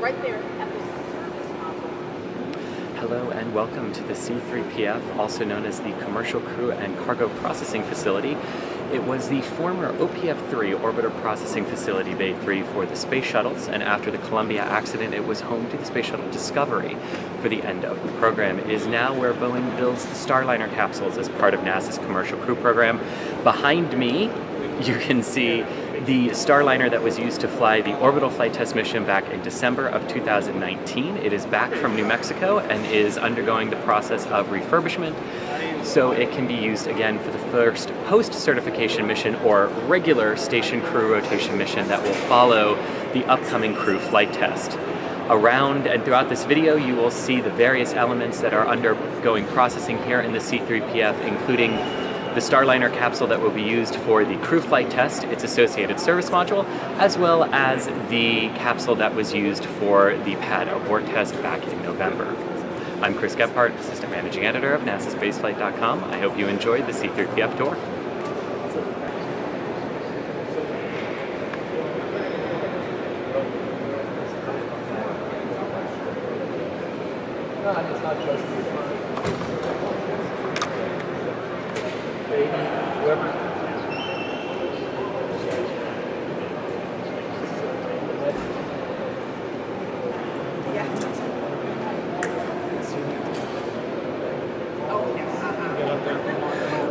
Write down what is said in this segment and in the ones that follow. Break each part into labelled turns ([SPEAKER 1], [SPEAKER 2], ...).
[SPEAKER 1] right there at the service module.
[SPEAKER 2] Hello and welcome to the C3PF, also known as the Commercial Crew and Cargo Processing Facility. It was the former OPF-3 Orbiter Processing Facility, Bay 3, for the space shuttles, and after the Columbia accident, it was home to the Space Shuttle Discovery for the end of the program. It is now where Boeing builds the Starliner capsules as part of NASA's Commercial Crew program. Behind me, you can see the Starliner that was used to fly the orbital flight test mission back in December of 2019. It is back from New Mexico and is undergoing the process of refurbishment, so it can be used again for the first post-certification mission or regular station crew rotation mission that will follow the upcoming crew flight test. Around and throughout this video, you will see the various elements that are undergoing processing here in the C3PF, including the Starliner capsule that will be used for the crew flight test, its associated service module, as well as the capsule that was used for the pad abort test back in November. I'm Chris Gebhardt, Assistant Managing Editor of NASASpaceflight.com. I hope you enjoyed the C3PF tour.
[SPEAKER 3] It's not just whoever.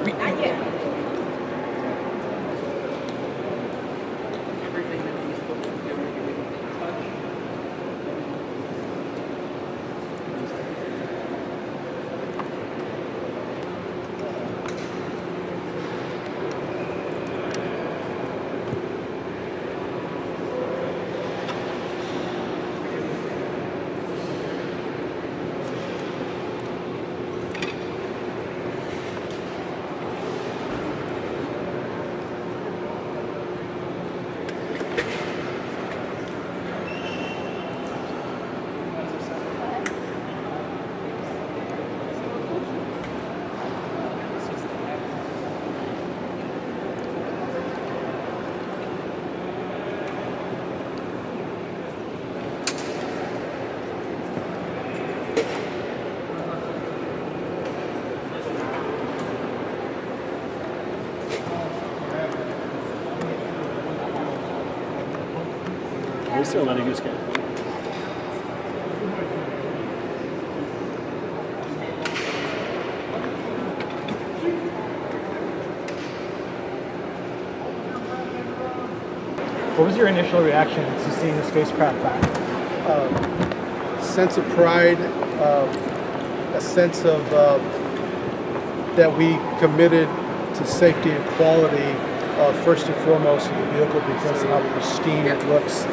[SPEAKER 1] Not yet.
[SPEAKER 3] We're still letting us go. What was your initial reaction to seeing the spacecraft back?
[SPEAKER 4] Sense of pride, a sense of that we committed to safety and quality first and foremost in the vehicle because of how pristine it looks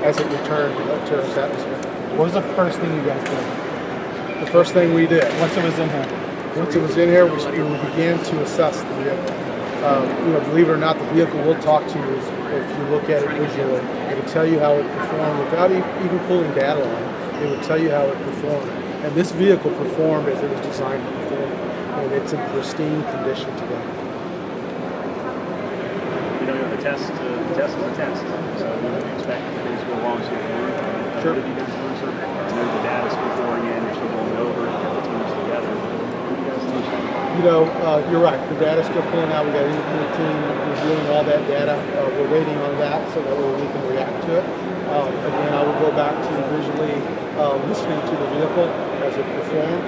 [SPEAKER 4] as it returned to Earth's atmosphere.
[SPEAKER 3] What was the first thing you guys did?
[SPEAKER 4] The first thing we did,
[SPEAKER 3] Once it was in here?
[SPEAKER 4] once it was in here, we began to assess the vehicle. Believe it or not, the vehicle will talk to you if you look at it visually. It will tell you how it performed without even pulling data on it. It will tell you how it performed. And this vehicle performed as it was designed to perform. And it's in pristine condition today.
[SPEAKER 5] The test is a test, so we would expect things to go along smoothly.
[SPEAKER 4] Sure.
[SPEAKER 5] What have you guys done so far? I know the data's still pouring in, you're still going over, you got the teams together. What do you guys think?
[SPEAKER 4] You're right. The data's still pulling out. We got an independent team reviewing all that data. We're waiting on that so that way we can react to it. Again, I will go back to visually listening to the vehicle as it performed.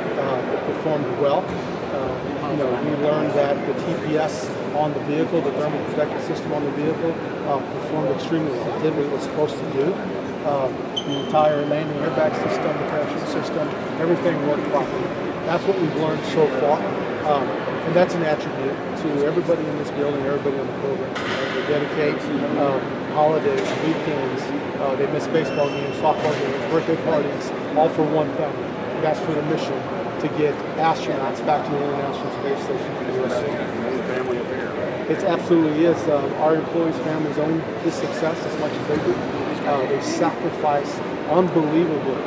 [SPEAKER 4] It performed well. We learned that the TPS on the vehicle, the thermal protective system on the vehicle, performed extremely well. It did what it was supposed to do. The entire landing airbag system, the parachute system, everything worked properly. That's what we've learned so far. And that's an attribute to everybody in this building, everybody in the program. They dedicate holidays, weekends, they miss baseball games, softball games, birthday parties, all for one thing. That's for the mission to get astronauts back to the International Space Station for the USA.
[SPEAKER 5] Family affair.
[SPEAKER 4] It absolutely is. Our employees' families own this success as much as they do. They sacrifice unbelievably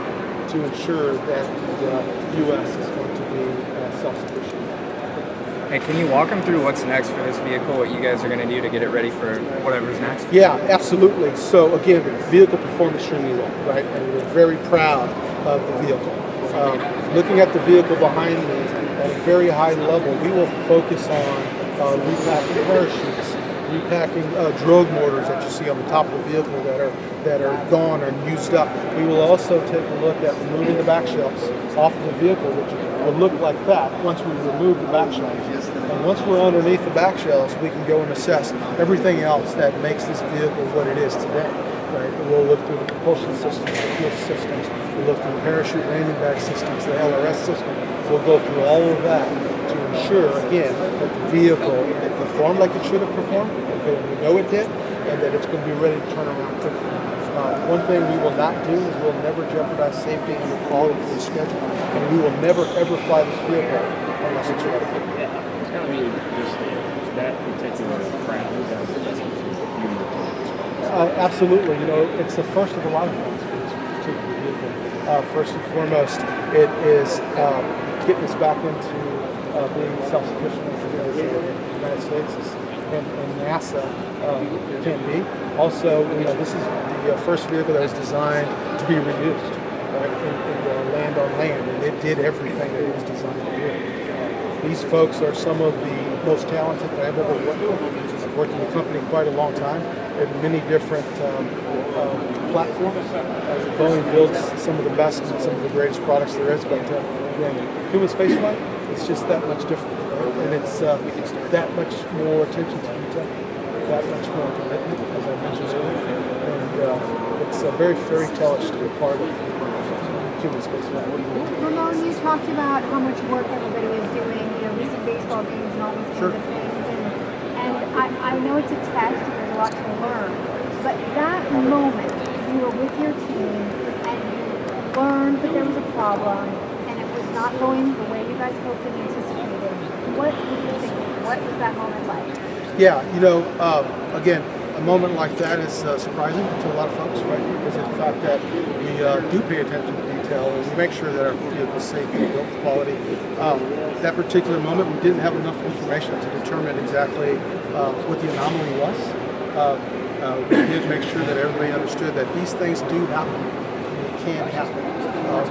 [SPEAKER 4] to ensure that the U.S. is going to be self-sufficient.
[SPEAKER 6] Hey, can you walk them through what's next for this vehicle, what you guys are going to do to get it ready for whatever's next?
[SPEAKER 4] Yeah, absolutely. So again, the vehicle performed extremely well, right? And we're very proud of the vehicle. Looking at the vehicle behind me at a very high level, we will focus on repacking parachutes, repacking drogue mortars that you see on the top of the vehicle that are gone or used up. We will also take a look at removing the back shelves off of the vehicle, which will look like that once we remove the back shelves. And once we're underneath the back shelves, we can go and assess everything else that makes this vehicle what it is today. Right? We'll look through the propulsion systems, the fuel systems, we'll look through the parachute landing bag systems, the LRS system. We'll go through all of that to ensure, again, that the vehicle performed like it should have performed, okay, we know it did, and that it's going to be ready to turn around quickly. One thing we will not do is we'll never jeopardize safety and the quality for the schedule, and we will never ever fly this vehicle unless it's ready.
[SPEAKER 5] It's got to be just that particular crowd.
[SPEAKER 4] Absolutely. You know, it's the first of a lot of things for this particular vehicle. First and foremost, it is getting us back into being self-sufficient as the United States and NASA can be. Also, you know, this is the first vehicle that was designed to be reused, right, in land on land, and it did everything that it was designed to do. These folks are some of the most talented that I've ever worked with. I've worked in the company quite a long time in many different platforms. Boeing builds some of the best and some of the greatest products there is, but again, human spaceflight, it's just that much different. Right? And it's that much more attention to detail, that much more commitment, as I mentioned earlier. And it's very fairy tale-ish to be a part of human spaceflight.
[SPEAKER 7] Ramon, you talked about how much work everybody is doing, you know, missing baseball games and all these kinds of things. And I know it's a test and there's a lot to learn, but that moment you were with your team and you learned that there was a problem and it was not going the way you guys hoped and anticipated, what were you thinking? What was that moment like?
[SPEAKER 4] Yeah, you know, again, a moment like that is surprising to a lot of folks, right? Because of the fact that we do pay attention to detail and we make sure that our vehicle is safe and built quality. That particular moment, we didn't have enough information to determine exactly what the anomaly was. We did make sure that everybody understood that these things do happen and they can happen.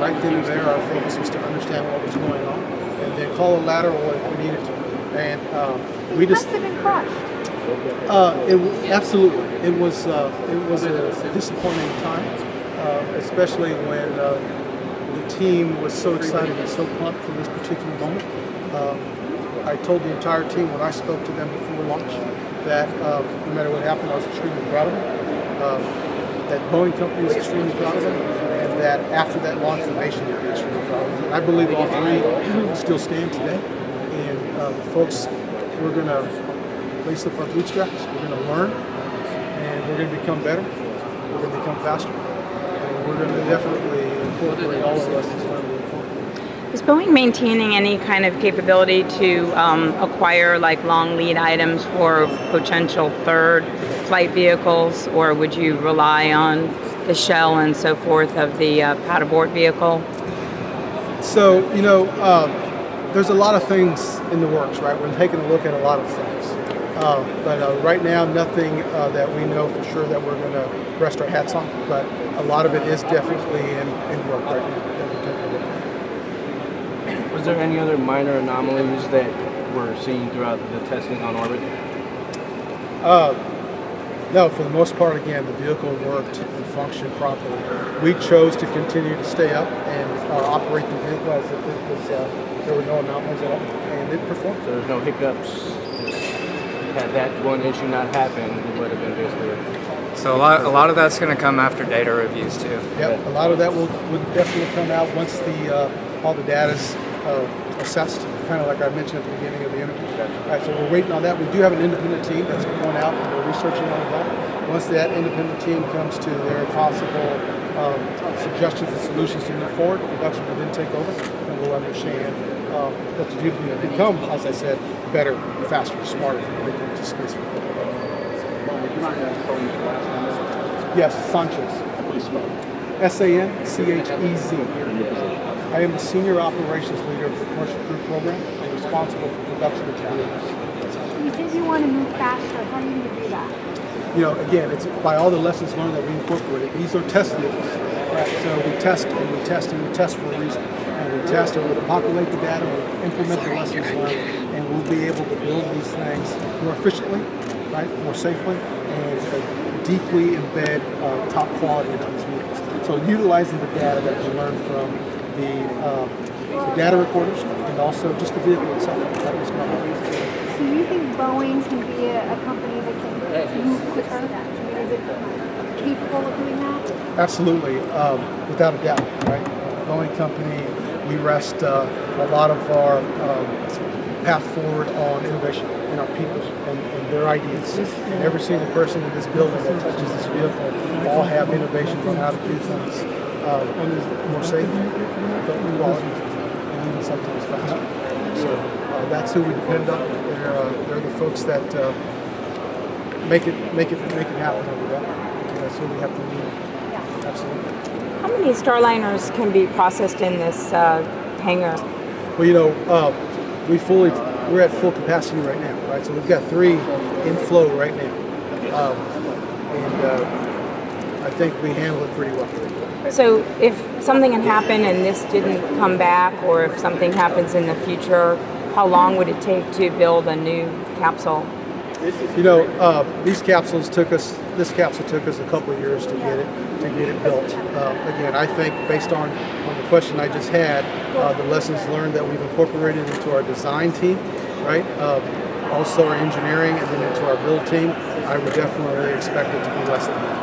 [SPEAKER 4] Right then and there, our focus was to understand what was going on and then call a lateral if we needed to. And we just
[SPEAKER 7] must have been crushed.
[SPEAKER 4] Absolutely. It was a disappointing time, especially when the team was so excited and so pumped for this particular moment. I told the entire team when I spoke to them before launch that no matter what happened, I was extremely proud of them. That Boeing company was extremely proud of them, and that after that launch, the nation would be extremely proud of them. And I believe all three still stand today. And the folks, we're going to lace up our bootstraps, we're going to learn, and we're going to become better, we're going to become faster, and we're going to definitely incorporate all of us into learning.
[SPEAKER 8] Is Boeing maintaining any kind of capability to acquire like long lead items for potential third flight vehicles, or would you rely on the shell and so forth of the paddleboard vehicle?
[SPEAKER 4] So, you know, there's a lot of things in the works, right? We're taking a look at a lot of things. But right now, nothing that we know for sure that we're going to rest our hats on. But a lot of it is definitely in work right now that we're taking a look at.
[SPEAKER 9] Was there any other minor anomalies that were seen throughout the testing on orbit?
[SPEAKER 4] No, for the most part, again, the vehicle worked and functioned properly. We chose to continue to stay up and operate the vehicle as if it was, there were no anomalies at all, and it performed.
[SPEAKER 9] So there's no hiccups? Had that one issue not happened, it would have been basically...
[SPEAKER 6] So a lot of that's going to come after data reviews too.
[SPEAKER 4] Yep, a lot of that will definitely come out once all the data's assessed, kind of like I mentioned at the beginning of the interview. All right, so we're waiting on that. We do have an independent team that's going out and we're researching all of that. Once that independent team comes to their possible suggestions and solutions to move forward, production will then take over and we'll understand what to do to become, as I said, better, faster, smarter when it comes to space. Yes, Sanchez. Sanchez. I am the Senior Operations Leader of the Commercial Crew Program. I responsible for production of the vehicles.
[SPEAKER 7] You think you want to move faster. How are you going to do that?
[SPEAKER 4] You know, again, it's by all the lessons learned that we incorporated. These are test vehicles, right? So we test and we test and we test for a reason. And we test and we'll populate the data, we'll implement the lessons learned, and we'll be able to build these things more efficiently, right, more safely, and deeply embed top quality into these vehicles. So utilizing the data that we learned from the data recorders and also just the vehicle itself. That was my
[SPEAKER 7] Do you think Boeing can be a company that can move quicker? I mean, is it capable of doing that?
[SPEAKER 4] Absolutely, without a doubt, right? Boeing Company, we rest a lot of our path forward on innovation in our people and their ideas. And every single person in this building that touches this vehicle all have innovations on how to do things more safely, but quality, and even sometimes faster. So that's who we depend on. They're the folks that make it happen over there. And that's who we have to lead. Absolutely.
[SPEAKER 8] How many Starliners can be processed in this hangar?
[SPEAKER 4] Well, you know, we're at full capacity right now, right? So we've got 3 in flow right now, and I think we handle it pretty well.
[SPEAKER 8] So if something had happened and this didn't come back, or if something happens in the future, how long would it take to build a new capsule?
[SPEAKER 4] You know, this capsule took us a couple of years to get it built. Again, I think based on the question I just had, the lessons learned that we've incorporated into our design team, right? Also our engineering and then into our build team, I would definitely expect it to be less than that.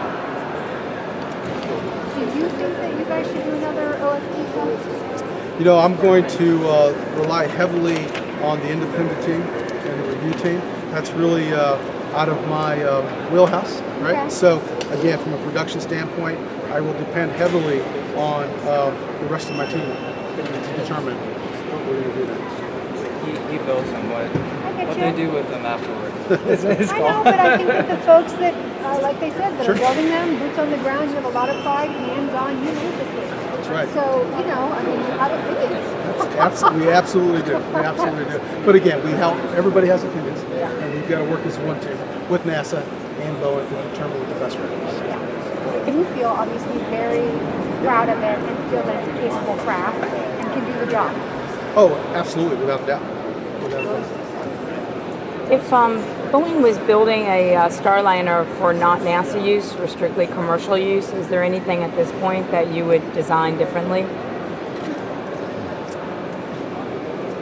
[SPEAKER 7] Do you think that you guys should do another OFT test?
[SPEAKER 4] You know, I'm going to rely heavily on the independent team and the review team. That's really out of my wheelhouse, right?
[SPEAKER 7] Okay.
[SPEAKER 4] So again, from a production standpoint, I will depend heavily on the rest of my team to determine what we're going to do next.
[SPEAKER 6] He builds them. What they do with them afterwards.
[SPEAKER 7] I know, but I think that the folks that, like they said, that
[SPEAKER 4] Sure.
[SPEAKER 7] are building them, boots on the ground, you have a lot of pride, hands-on, you know this thing.
[SPEAKER 4] That's right.
[SPEAKER 7] So, you know, I mean, you have opinions.
[SPEAKER 4] We absolutely do. We absolutely do. But again, we help. Everybody has opinions, and we've got to work as one team with NASA and Boeing to determine what the best route is.
[SPEAKER 7] You feel obviously very proud of it and feel that it's a capable craft and can do the job.
[SPEAKER 4] Oh, absolutely, without a doubt. Without a doubt.
[SPEAKER 8] If Boeing was building a Starliner for not NASA use, for strictly commercial use, is there anything at this point that you would design differently?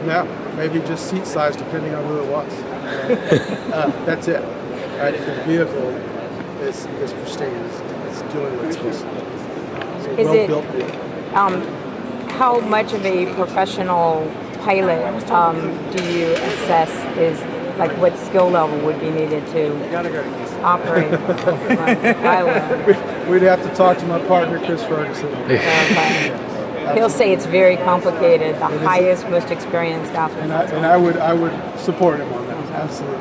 [SPEAKER 4] No, maybe just seat size depending on who it was. That's it. Right? The vehicle is pristine. It's doing what it's supposed to do. It's a
[SPEAKER 8] Is it-
[SPEAKER 4] well-built vehicle.
[SPEAKER 8] How much of a professional pilot do you assess is, like, what skill level would be needed to operate a pilot?
[SPEAKER 4] We'd have to talk to my partner, Chris Ferguson.
[SPEAKER 8] Okay. He'll say it's very complicated, the highest, most experienced
[SPEAKER 4] And
[SPEAKER 8] applicant.
[SPEAKER 4] I would support him on that. Absolutely.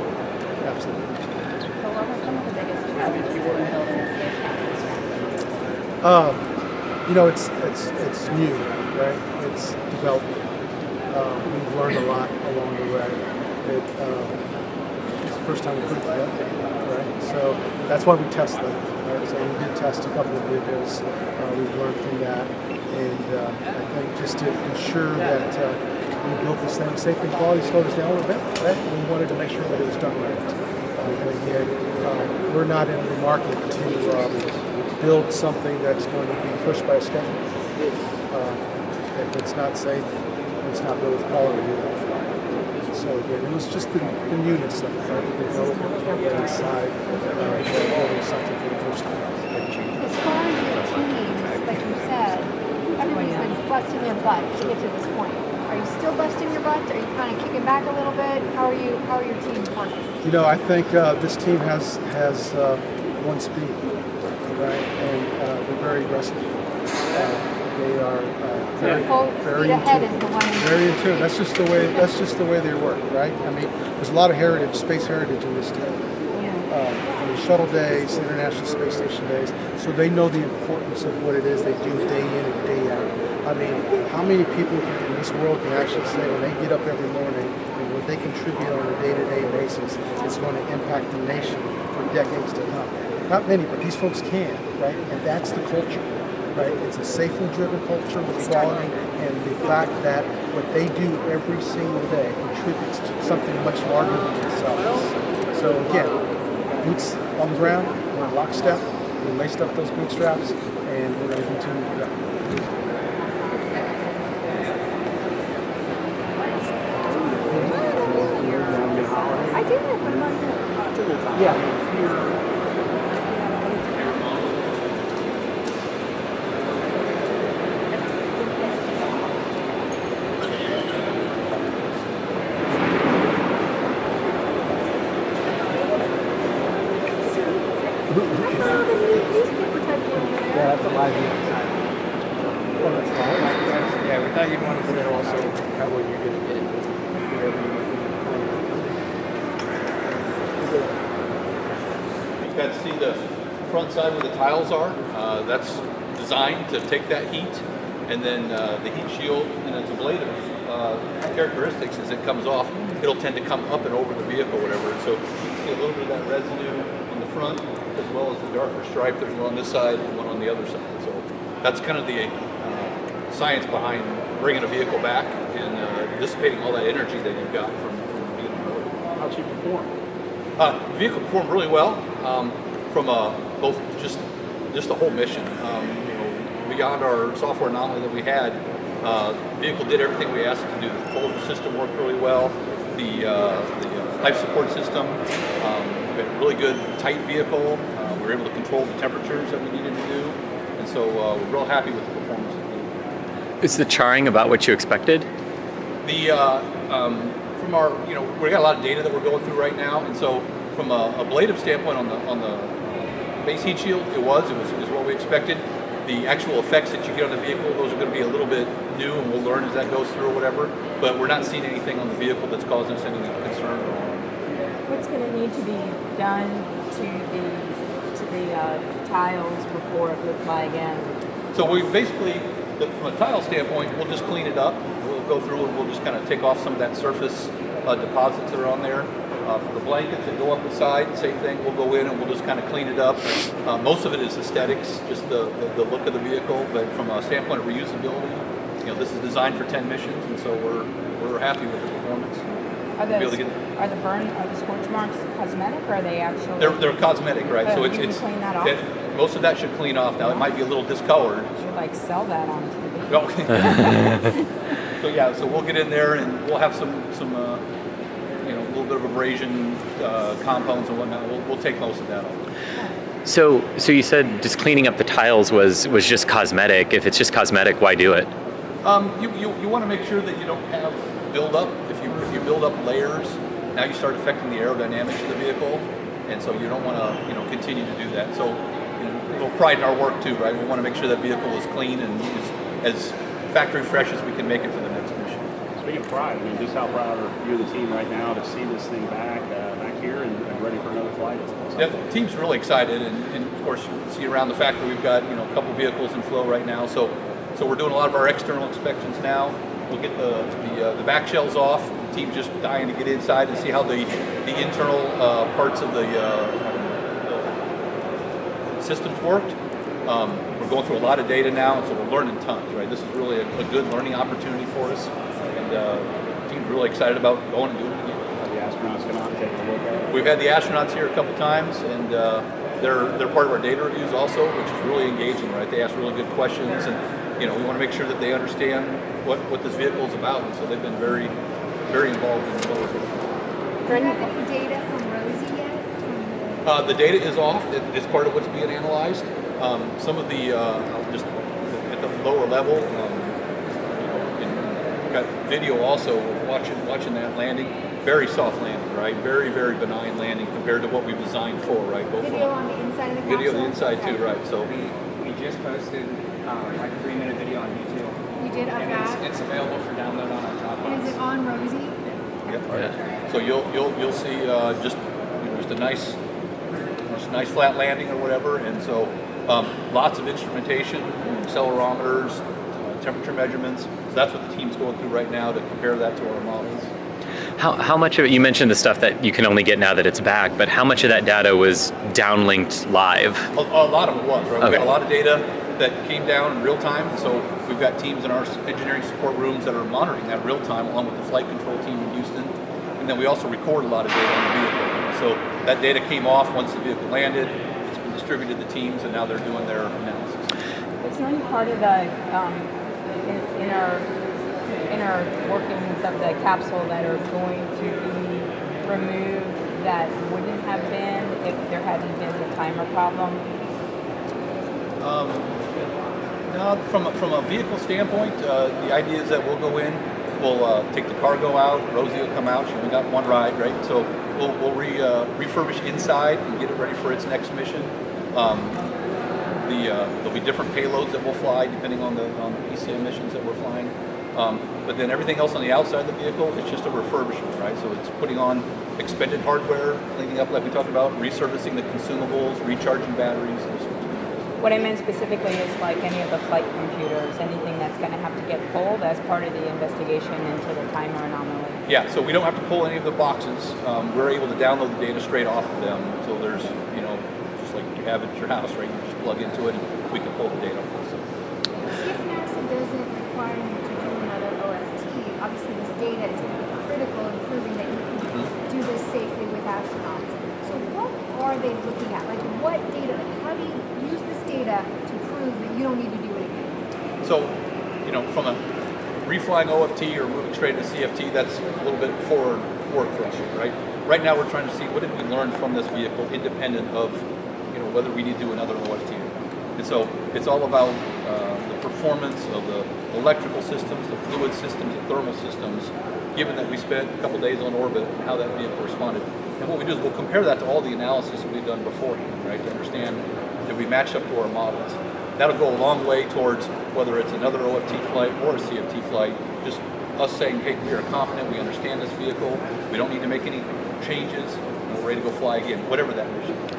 [SPEAKER 4] Absolutely. You know, it's new, right? It's developing. We've learned a lot along the way. It's the first time we put it together, right? So that's why we test them, right? So we did test a couple of vehicles. We've learned from that, and I think just to ensure that we built this thing safely and quality slowed us down a little bit, right? We wanted to make sure that it was done right. And again, we're not in the market to build something that's going to be pushed by a schedule. If it's not safe, it's not built with quality. So again, it was just the newness of it, right? The development inside building something for the first time.
[SPEAKER 7] As far as your team, like you said, everybody's been busting their butts to get to this point. Are you still busting your butts? Are you kind of kicking back a little bit? How are your teams working?
[SPEAKER 4] You know, I think this team has one speed, right? And they're very aggressive. They are very in
[SPEAKER 7] ahead
[SPEAKER 4] tune.
[SPEAKER 7] is the one.
[SPEAKER 4] Very in tune. That's just the way they work, right? I mean, there's a lot of heritage, space heritage in this team. From the shuttle days, International Space Station days, so they know the importance of what it is they do day in and day out. I mean, how many people in this world can actually say when they get up every morning what they contribute on a day-to-day basis is going to impact the nation for decades to come. Not many, but these folks can, right? And that's the culture, right? It's a safely driven culture with quality, and the fact that what they do every single day contributes to something much larger than themselves. So again, boots on the ground, we're in lockstep, we laced up those bootstraps, and we're going to continue to go.
[SPEAKER 7] I did it, but I'm not
[SPEAKER 4] Yeah. Yeah, that's a live view. Well, that's fine. Yeah, we thought you'd want to know also how well you're going to get it.
[SPEAKER 10] You've got to see the front side where the tiles are. That's designed to take that heat, and then the heat shield and its ablative characteristics as it comes off, it'll tend to come up and over the vehicle, whatever. So you can see a little bit of that residue on the front, as well as the darker stripe. There's one on this side and one on the other side. So that's kind of the science behind bringing a vehicle back and dissipating all that energy that you've got from being on the road.
[SPEAKER 5] How'd you perform?
[SPEAKER 10] The vehicle performed really well from both just the whole mission. Beyond our software anomaly that we had, the vehicle did everything we asked it to do. The folder system worked really well. The life support system, we had a really good tight vehicle. We were able to control the temperatures that we needed to do, and so we're real happy with the performance of the vehicle.
[SPEAKER 2] Is the charring about what you expected?
[SPEAKER 10] From our, we got a lot of data that we're going through right now, and so from a ablative standpoint on the base heat shield, it was what we expected. The actual effects that you get on the vehicle, those are going to be a little bit new, and we'll learn as that goes through or whatever. But we're not seeing anything on the vehicle that's causing us any concern or alarm.
[SPEAKER 8] What's going to need to be done to the tiles before it would fly again?
[SPEAKER 10] So we basically, from a tile standpoint, we'll just clean it up. We'll go through and we'll just kind of take off some of that surface deposits that are on there. For the blankets that go up the side, same thing. We'll go in and we'll just kind of clean it up. Most of it is aesthetics, just the look of the vehicle. But from a standpoint of reusability, this is designed for 10 missions, and so we're happy with the performance.
[SPEAKER 8] Are the scorch marks cosmetic, or are they actually?
[SPEAKER 10] They're cosmetic, right? So
[SPEAKER 8] you can clean that off?
[SPEAKER 10] Most of that should clean off. Now it might be a little discolored.
[SPEAKER 8] You should sell that on TV.
[SPEAKER 10] So we'll get in there and we'll have some a little bit of abrasion compounds and whatnot. We'll take most of that off.
[SPEAKER 2] So you said just cleaning up the tiles was just cosmetic. If it's just cosmetic, why do it?
[SPEAKER 10] You want to make sure that you don't have buildup. If you build up layers, now you start affecting the aerodynamics of the vehicle, and so you don't want to continue to do that. So a little pride in our work too, right? We want to make sure that vehicle is clean and is as factory fresh as we can make it for the next mission.
[SPEAKER 5] Speaking of pride, just how proud are you and the team right now to see this thing back here and ready for another flight?
[SPEAKER 10] Yeah, the team's really excited, and of course you see around the factory we've got a couple vehicles in flow right now. So we're doing a lot of our external inspections now. We'll get the back shells off. The team's just dying to get inside and see how the internal parts of the systems worked. We're going through a lot of data now, and so we're learning tons. Right, this is really a good learning opportunity for us, and the team's really excited about going and doing it again.
[SPEAKER 5] The astronauts come out and take a look at it.
[SPEAKER 10] We've had the astronauts here a couple times, and they're part of our data reviews also, which is really engaging. Right, they ask really good questions, and we want to make sure that they understand what this vehicle is about, and so they've been very, very involved in the work.
[SPEAKER 7] Do you have any data from Rosie yet?
[SPEAKER 10] The data is off. It's part of what's being analyzed. Some of the just at the lower level, got video also of watching that landing. Very soft landing, right? Very, very benign landing compared to what we've designed for, right?
[SPEAKER 7] Video on the inside of the capsule?
[SPEAKER 10] Video on the inside too, right? So
[SPEAKER 6] We just posted like a 3-minute video on YouTube.
[SPEAKER 7] You did of that?
[SPEAKER 6] It's available for download on our Dropbox.
[SPEAKER 7] And is it on Rosie?
[SPEAKER 10] Yep. Yeah. So you'll see just a nice flat landing or whatever, and so lots of instrumentation, accelerometers, temperature measurements. So that's what the team's going through right now to compare that to our models.
[SPEAKER 2] How much of it, you mentioned the stuff that you can only get now that it's back, but how much of that data was downlinked live?
[SPEAKER 10] A lot of it was, right?
[SPEAKER 2] Okay.
[SPEAKER 10] We've got a lot of data that came down in real time, so we've got teams in our engineering support rooms that are monitoring that real time along with the flight control team in Houston. And then we also record a lot of data on the vehicle. So that data came off once the vehicle landed, it's been distributed to teams, and now they're doing their analysis.
[SPEAKER 8] Is there any part of the inner workings of the capsule that are going to be removed that wouldn't have been if there hadn't been the timer problem?
[SPEAKER 10] No, from a vehicle standpoint, the idea is that we'll go in, we'll take the cargo out, Rosie will come out, she only got one ride, right? So we'll refurbish inside and get it ready for its next mission. There'll be different payloads that we'll fly depending on the PCM missions that we're flying. But then everything else on the outside of the vehicle, it's just a refurbishment, right? So it's putting on expended hardware, cleaning up like we talked about, resurfacing the consumables, recharging batteries, those sorts of things.
[SPEAKER 8] What I meant specifically is like any of the flight computers, anything that's going to have to get pulled as part of the investigation into the timer anomaly.
[SPEAKER 10] Yeah, so we don't have to pull any of the boxes. We're able to download the data straight off of them. So there's, just like you have at your house, right? You just plug into it and we can pull the data off. So.
[SPEAKER 7] If NASA doesn't require you to do another OFT, obviously this data is going to be critical in proving that you can do this safely with astronauts. So what are they looking at? Like what data, how do you use this data to prove that you don't need to do it again?
[SPEAKER 10] So, from a reflying OFT or moving straight into CFT, that's a little bit forward work for us, right? Right now we're trying to see what did we learn from this vehicle independent of, whether we need to do another OFT. And so it's all about the performance of the electrical systems, the fluid systems, the thermal systems, given that we spent a couple days on orbit and how that vehicle responded. And what we do is we'll compare that to all the analysis that we've done beforehand, right, to understand that we match up to our models. That'll go a long way towards whether it's another OFT flight or a CFT flight, just us saying, hey, we are confident, we understand this vehicle, we don't need to make any changes, and we're ready to go fly again, whatever that mission is.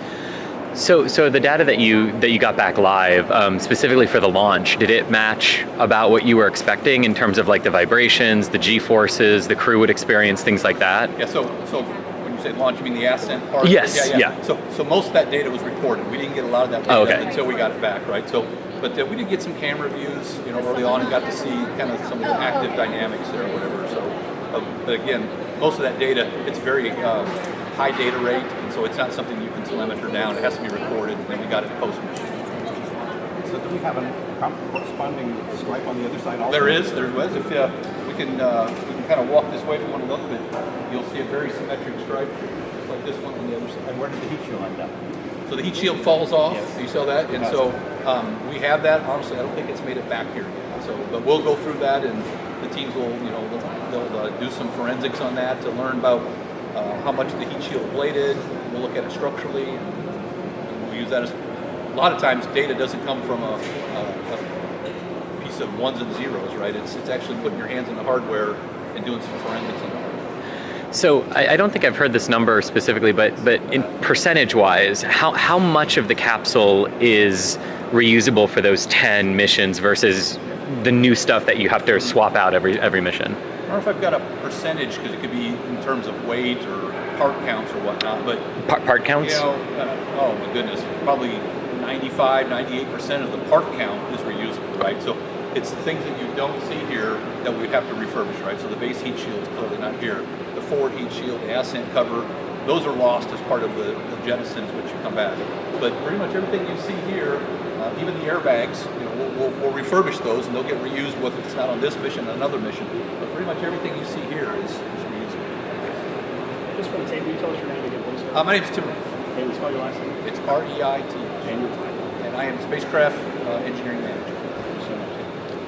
[SPEAKER 2] So the data that you got back live, specifically for the launch, did it match about what you were expecting in terms of like the vibrations, the G-forces, the crew would experience, things like that?
[SPEAKER 10] Yeah, so when you say launch, you mean the ascent part?
[SPEAKER 2] Yes,
[SPEAKER 10] yeah. So most of that data was recorded. We didn't get a lot of that data until we got it back, right? So, but we did get some camera views, early on and got to see kind of some of the active dynamics there or whatever. So, but again, most of that data, it's very high data rate, and so it's not something you can telemeter down. It has to be recorded, and then we got it post-mission.
[SPEAKER 5] So do we have a corresponding stripe on the other side also?
[SPEAKER 10] There was. If we can kind of walk this way if you want to look, but you'll see a very symmetric stripe, just like this one on the other side.
[SPEAKER 5] And where did the heat shield end up?
[SPEAKER 10] So the heat shield falls off.
[SPEAKER 5] Yes.
[SPEAKER 10] You saw that, and so we have that. Honestly, I don't think it's made it back here yet. So, but we'll go through that, and the teams will, they'll do some forensics on that to learn about how much the heat shield bladed. We'll look at it structurally, and we'll use that as. A lot of times, data doesn't come from a piece of ones and zeros, right? It's actually putting your hands on the hardware and doing some forensics on the hardware.
[SPEAKER 2] So I don't think I've heard this number specifically, but in percentage-wise, how much of the capsule is reusable for those 10 missions versus the new stuff that you have to swap out every mission?
[SPEAKER 10] I don't know if I've got a percentage because it could be in terms of weight or part counts or whatnot, but
[SPEAKER 2] part counts?
[SPEAKER 10] Oh my goodness, probably 95, 98% of the part count is reusable, right? So it's the things that you don't see here that we'd have to refurbish, right? So the base heat shield is clearly not here. The forward heat shield, the ascent cover, those are lost as part of the jettisons which come back. But pretty much everything you see here, even the airbags, we'll refurbish those and they'll get reused whether it's not on this mission or another mission. But pretty much everything you see here is reusable.
[SPEAKER 5] Just for the tape, can you tell us your name again, please?
[SPEAKER 10] My name's Tim Reith.
[SPEAKER 5] Can you spell your last name?
[SPEAKER 10] It's R-E-I-T.
[SPEAKER 5] And your title.
[SPEAKER 10] And I am Spacecraft Engineering Manager.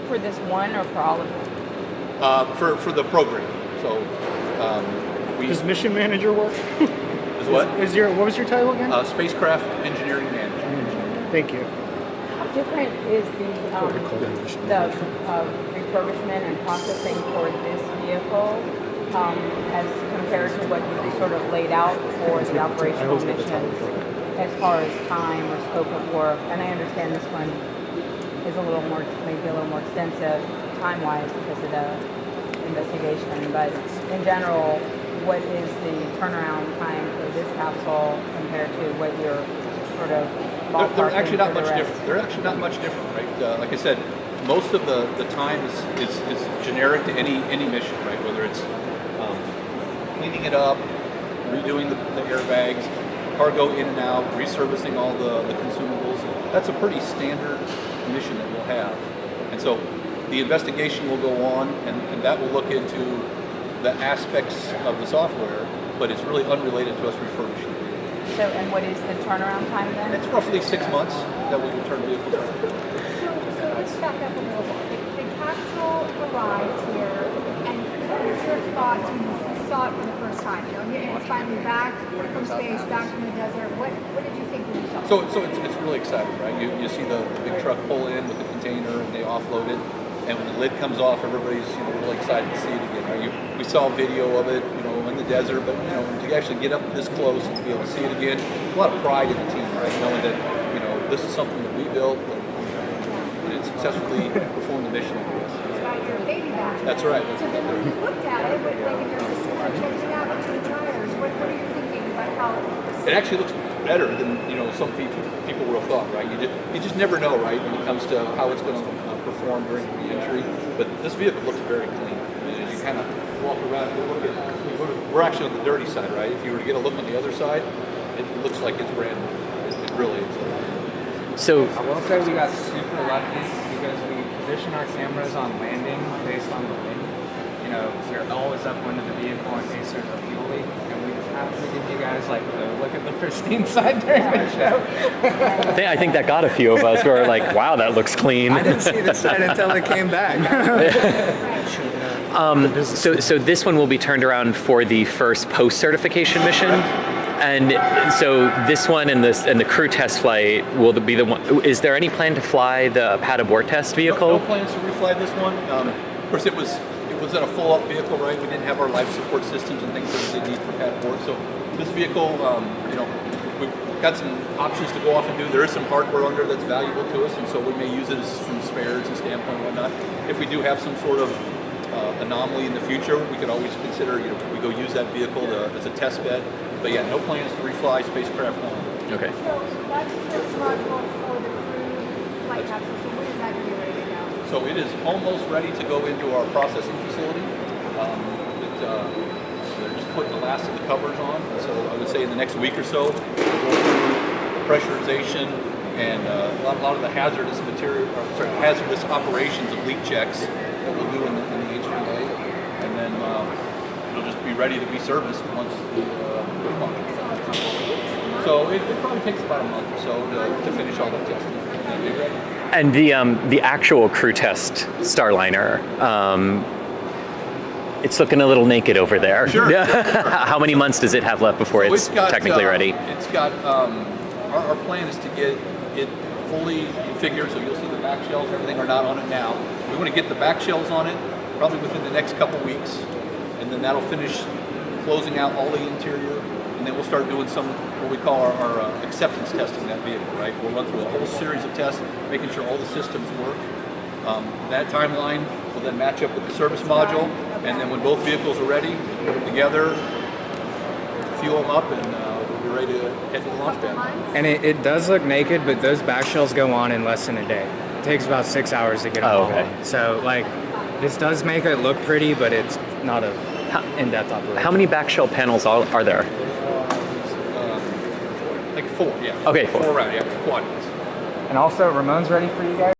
[SPEAKER 8] For this one or for all of them?
[SPEAKER 10] For the program. So
[SPEAKER 3] Does mission manager work?
[SPEAKER 10] Is what?
[SPEAKER 3] What was your title again?
[SPEAKER 10] Spacecraft Engineering Manager.
[SPEAKER 3] Thank you.
[SPEAKER 8] How different is the refurbishment and processing for this vehicle as compared to what you sort of laid out for the operational missions as far as time or scope of work? And I understand this one is maybe a little more extensive time-wise because of the investigation, but in general, what is the turnaround time for this capsule compared to what you're sort of ballparking?
[SPEAKER 10] They're actually not
[SPEAKER 8] for the
[SPEAKER 10] much
[SPEAKER 8] rest?
[SPEAKER 10] different. They're actually not much different, right? Like I said, most of the time is generic to any mission, right? Whether it's cleaning it up, redoing the airbags, cargo in and out, resurfacing all the consumables. That's a pretty standard mission that we'll have. And so the investigation will go on, and that will look into the aspects of the software, but it's really unrelated to us refurbishing the vehicle.
[SPEAKER 8] So, and what is the turnaround time then?
[SPEAKER 10] It's roughly 6 months that we return vehicles.
[SPEAKER 7] So let's back up a little bit. The capsule arrived here, and what were your thoughts when you saw it for the first time? You know, it's finally back from space, back from the desert. What did you think when you saw it?
[SPEAKER 10] So it's really exciting, right? You see the big truck pull in with the container, and they offload it. And when the lid comes off, everybody's really excited to see it again. Right? We saw a video of it, in the desert, but to actually get up this close and to be able to see it again, a lot of pride in the team, right? Knowing that this is something that we built and it successfully performed the mission for us.
[SPEAKER 7] Your baby back.
[SPEAKER 10] That's right.
[SPEAKER 7] So then when you looked at it, like if you're just changing out between tires, what are you thinking about how
[SPEAKER 10] It actually looks better than some people will have thought, right? You just never know, right, when it comes to how it's going to perform during re-entry. But this vehicle looks very clean. As you kind of walk around and look at, we're actually on the dirty side, right? If you were to get a look on the other side, it looks like it's brand new. It really is.
[SPEAKER 6] So I will say we got super lucky because we position our cameras on landing based on the wind. We're always upwind of the vehicle in case there's a fuel leak, and we just happen to give you guys look at the pristine side during the show.
[SPEAKER 2] I think that got a few of us who are like, wow, that looks clean.
[SPEAKER 6] I didn't see the side until it came back.
[SPEAKER 2] So this one will be turned around for the first post-certification mission. And so this one and the crew test flight will be the one. Is there any plan to fly the pad abort test vehicle?
[SPEAKER 10] No plans to refly this one. Of course, it was in a full-up vehicle, right? We didn't have our life support systems and things that they need for pad abort. So this vehicle, we've got some options to go off and do. There is some hardware under that's valuable to us, and so we may use it as from spares and standpoint and whatnot. If we do have some sort of anomaly in the future, we could always consider, we go use that vehicle as a test bed. But yeah, no plans to refly Spacecraft 1.
[SPEAKER 2] Okay.
[SPEAKER 7] So that's the module for the crew flight capsule. So when is that going to be ready to go?
[SPEAKER 10] So it is almost ready to go into our processing facility. They're just putting the last of the covers on. So I would say in the next week or so, we'll go through pressurization and a lot of the hazardous operations of leak checks that we'll do in the HVA. And then it'll just be ready to be serviced once the launch. So it probably takes about a month or so to finish all that testing. And be ready.
[SPEAKER 2] And the actual crew test Starliner, it's looking a little naked over there.
[SPEAKER 10] Sure.
[SPEAKER 2] How many months does it have left before it's technically ready?
[SPEAKER 10] It's got, our plan is to get it fully configured, so you'll see the back shells, everything are not on it now. We want to get the back shells on it probably within the next couple weeks, and then that'll finish closing out all the interior, and then we'll start doing some, what we call our acceptance testing of that vehicle, right? We'll run through a whole series of tests, making sure all the systems work. That timeline will then match up with the service module, and then when both vehicles are ready, we'll put them together, fuel them up, and we'll be ready to head to the launch pad.
[SPEAKER 6] And it does look naked, but those back shells go on in less than a day. It takes about 6 hours to get them all.
[SPEAKER 2] Okay.
[SPEAKER 6] So this does make it look pretty, but it's not a in-depth operation.
[SPEAKER 2] How many back shell panels are there?
[SPEAKER 10] Like 4, yeah.
[SPEAKER 2] Okay, 4.
[SPEAKER 10] 4 around, yeah, quadrants.
[SPEAKER 6] And also, Ramon's ready for you guys.